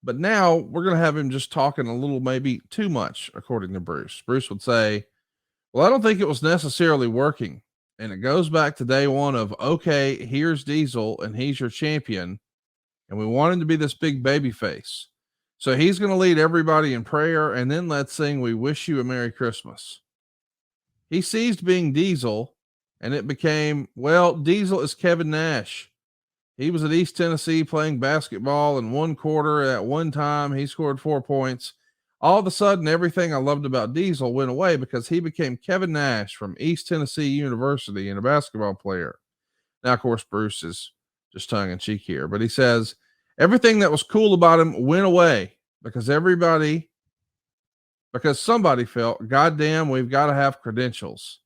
But now we're going to have him just talking a little, maybe too much, according to Bruce. Bruce would say, well, I don't think it was necessarily working. And it goes back to day one of, okay, here's Diesel and he's your champion. And we want him to be this big baby face. So he's going to lead everybody in prayer. And then let's sing, We Wish You a Merry Christmas. He ceased being Diesel and it became, well, Diesel is Kevin Nash. He was at East Tennessee playing basketball in one quarter. At one time, he scored 4 points. All of a sudden, everything I loved about Diesel went away because he became Kevin Nash from East Tennessee University and a basketball player. Now, of course, Bruce is just tongue in cheek here, but he says everything that was cool about him went away because somebody felt, goddamn, we've got to have credentials.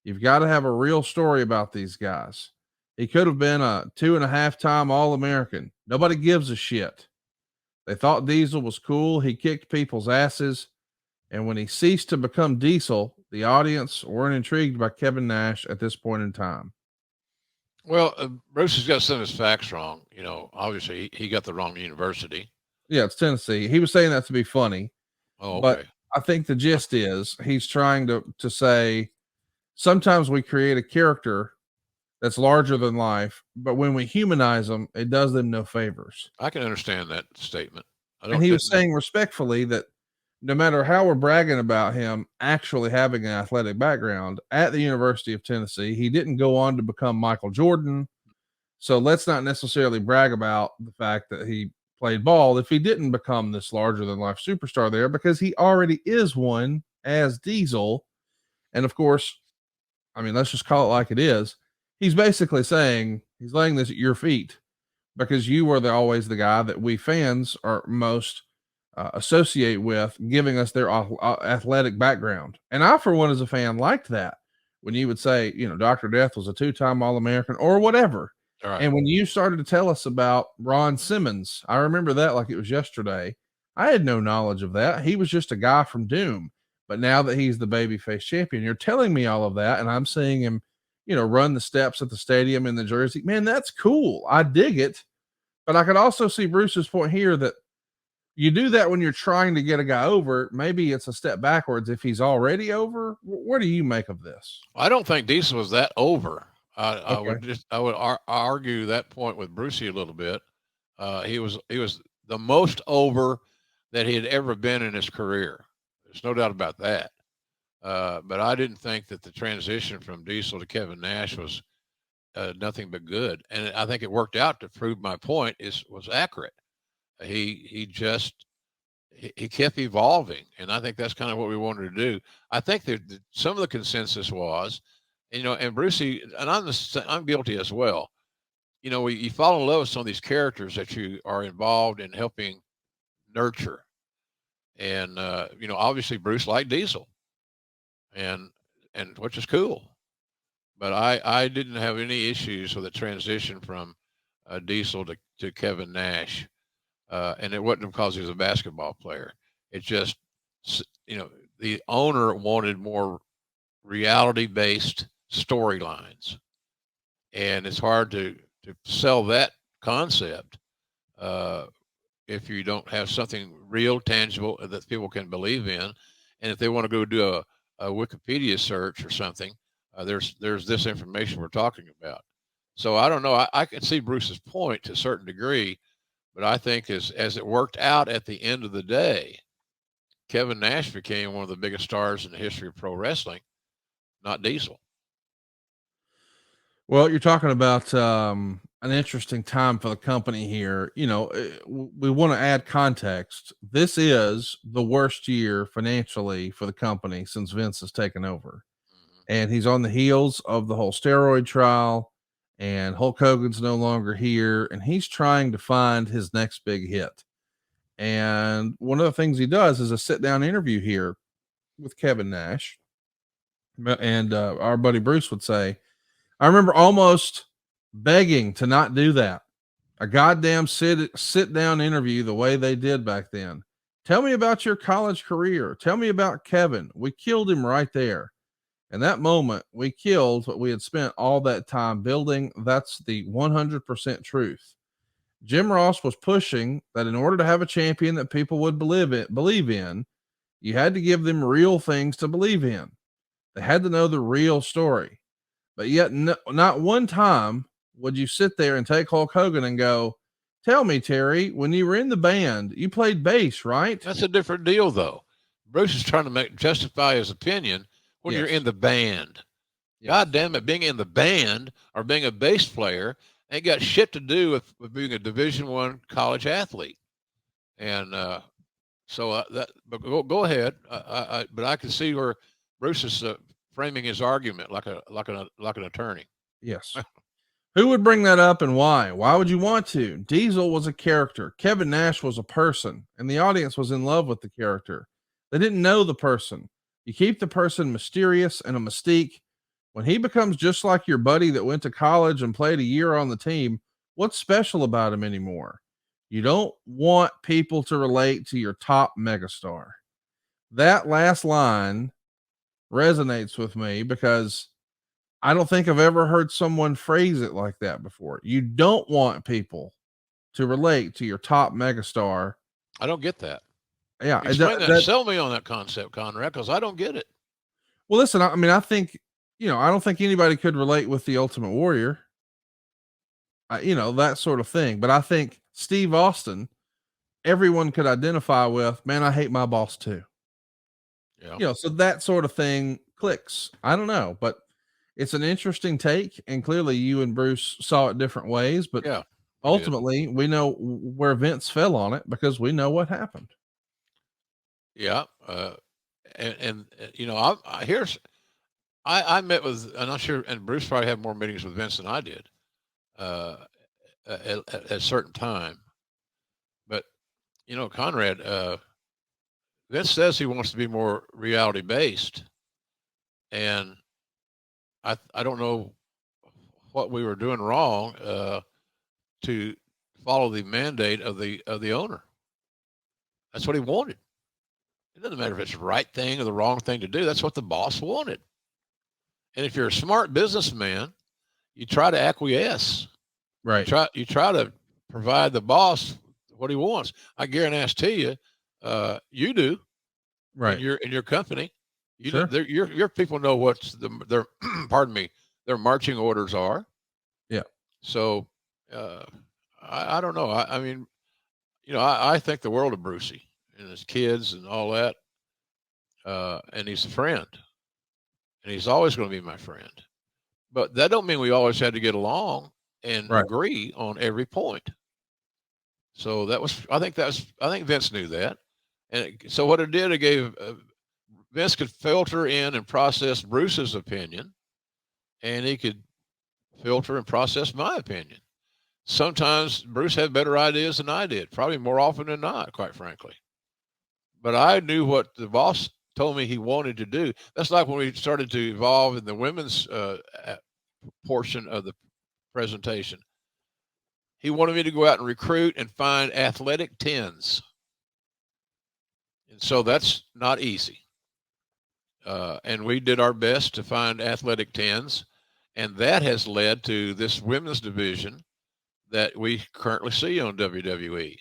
You've got to have a real story about these guys. He could have been a 2.5-time All-American. Nobody gives a shit. They thought Diesel was cool. He kicked people's asses. And when he ceased to become Diesel, the audience weren't intrigued by Kevin Nash at this point in time. Well, Bruce has got some of his facts wrong. Obviously he got the wrong university. Yeah, it's Tennessee. He was saying that to be funny. Oh, okay. But I think the gist is he's trying to say sometimes we create a character that's larger than life, but when we humanize them, it does them no favors. I can understand that statement. And he was saying respectfully that no matter how we're bragging about him actually having an athletic background at the University of Tennessee, he didn't go on to become Michael Jordan. So let's not necessarily brag about the fact that he played ball if he didn't become this larger than life superstar there, because he already is one as Diesel. And of course, I mean, let's just call it like it is. He's basically saying he's laying this at your feet because you were always the guy that we fans are most associate with giving us their athletic background. And I, for one, as a fan, liked that when you would say, Dr. Death was a 2-time All-American or whatever. Right. And when you started to tell us about Ron Simmons, I remember that like it was yesterday. I had no knowledge of that. He was just a guy from Doom. But now that he's the babyface champion, you're telling me all of that, and I'm seeing him run the steps at the stadium in the jersey. Man, that's cool. I dig it. But I could also see Bruce's point here that you do that when you're trying to get a guy over. Maybe it's a step backwards if he's already over. What do you make of this? I don't think Diesel was that over. I Okay. would argue that point with Brucey a little bit. He was the most over that he had ever been in his career. There's no doubt about that. But I didn't think that the transition from Diesel to Kevin Nash was nothing but good, and I think it worked out to prove my point was accurate. He kept evolving, and I think that's kind of what we wanted to do. I think that some of the consensus was, and Brucey, and I'm guilty as well. You fall in love with some of these characters that you are involved in helping nurture, and obviously Bruce liked Diesel, and which is cool. But I didn't have any issues with the transition from Diesel to Kevin Nash, and it wasn't because he was a basketball player. It just, the owner wanted more reality based storylines, and it's hard to sell that concept if you don't have something real, tangible that people can believe in. And if they want to go do a Wikipedia search or something, there's this information we're talking about. So I don't know. I can see Bruce's point to a certain degree, but I think as it worked out at the end of the day, Kevin Nash became one of the biggest stars in the history of pro wrestling, not Diesel. Well, you're talking about an interesting time for the company here. We want to add context. This is the worst year financially for the company since Vince has taken over. And he's on the heels of the whole steroid trial, and Hulk Hogan's no longer here, and he's trying to find his next big hit. And one of the things he does is a sit down interview here with Kevin Nash. And our buddy Bruce would say, I remember almost begging to not do that. A goddamn sit down interview the way they did back then. Tell me about your college career. Tell me about Kevin. We killed him right there. And that moment, we killed what we had spent all that time building. That's the 100% truth. Jim Ross was pushing that in order to have a champion that people would believe in, you had to give them real things to believe in. They had to know the real story. But yet, not one time would you sit there and take Hulk Hogan and go, "Tell me, Terry, when you were in the band, you played bass, right?" That's a different deal, though. Bruce is trying to justify his opinion when you're Yes. in the band. Yes. God damn it, being in the band or being a bass player ain't got shit to do with being a Division I college athlete. And but go ahead. But I can see where Bruce is framing his argument like an attorney. Yes. Who would bring that up and why? Why would you want to? Diesel was a character. Kevin Nash was a person, and the audience was in love with the character. They didn't know the person. You keep the person mysterious and a mystique. When he becomes just like your buddy that went to college and played a year on the team, what's special about him anymore? You don't want people to relate to your top megastar. That last line resonates with me because I don't think I've ever heard someone phrase it like that before. You don't want people to relate to your top megastar. I don't get that. Yeah. Explain that. Sell me on that concept, Conrad, because I don't get it. Well, listen, I mean, I think, I don't think anybody could relate with the Ultimate Warrior, that sort of thing. But I think Steve Austin, everyone could identify with, man, I hate my boss too. Yeah. So that sort of thing clicks. I don't know, but it's an interesting take. And clearly you and Bruce saw it different ways, but yeah, ultimately we know where Vince fell on it because we know what happened. Yeah. I met with, I'm not sure, and Bruce probably had more meetings with Vince than I did at a certain time. But, Conrad, Vince says he wants to be more reality based. And I don't know what we were doing wrong to follow the mandate of the owner. That's what he wanted. It doesn't matter if it's the right thing or the wrong thing to do. That's what the boss wanted. And if you're a smart businessman, you try to acquiesce. Right. You try to provide the boss what he wants. I guarantee you, you do. Right. In your company, Sure. your people know what's their pardon me, their marching orders are. Yeah. So I don't know. I mean, I think the world of Brucey and his kids and all that. And he's a friend, and he's always going to be my friend. But that don't mean we always had to get along and agree on every point. So I think Vince knew that. And so what it did, it gave Vince could filter in and process Bruce's opinion, and he could filter and process my opinion. Sometimes Bruce had better ideas than I did, probably more often than not, quite frankly. But I knew what the boss told me he wanted to do. That's like when we started to evolve in the women's portion of the presentation. He wanted me to go out and recruit and find athletic 10s. And so that's not easy. And we did our best to find athletic 10s. And that has led to this women's division that we currently see on WWE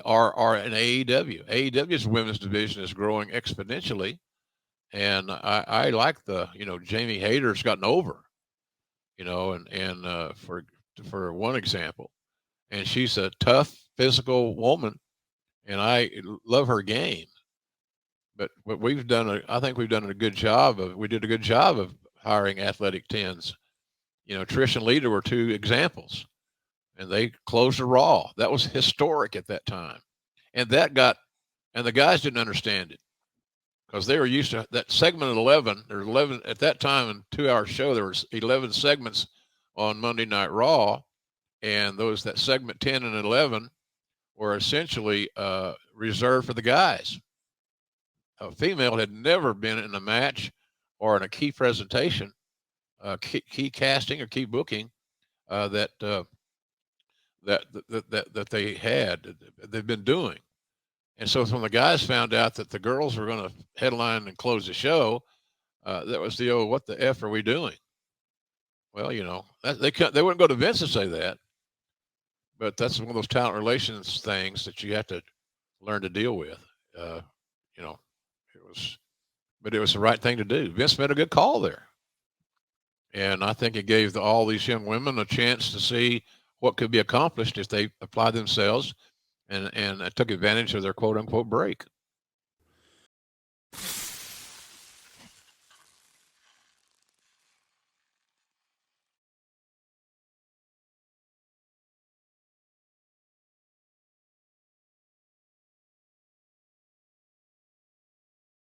or in AEW. AEW's women's division is growing exponentially. And I like Jamie Hayter's gotten over, and for one example, and she's a tough physical woman, and I love her game. But I think we did a good job of hiring athletic 10s. Trish and Lita were two examples, and they closed the Raw. That was historic at that time. And the guys didn't understand it because they were used to that segment of 11. There's 11 at that time in a 2-hour show. There was 11 segments on Monday Night Raw, and that segment 10 and 11 were essentially reserved for the guys. A female had never been in a match or in a key presentation, key casting or key booking that they've been doing. And so when the guys found out that the girls were going to headline and close the show, that was what the F are we doing? Well, they wouldn't go to Vince and say that. but that's one of those talent relations things that you have to learn to deal with. You know, but it was the right thing to do. Vince made a good call there. And I think it gave all these young women a chance to see what could be accomplished if they applied themselves and took advantage of their quote unquote break.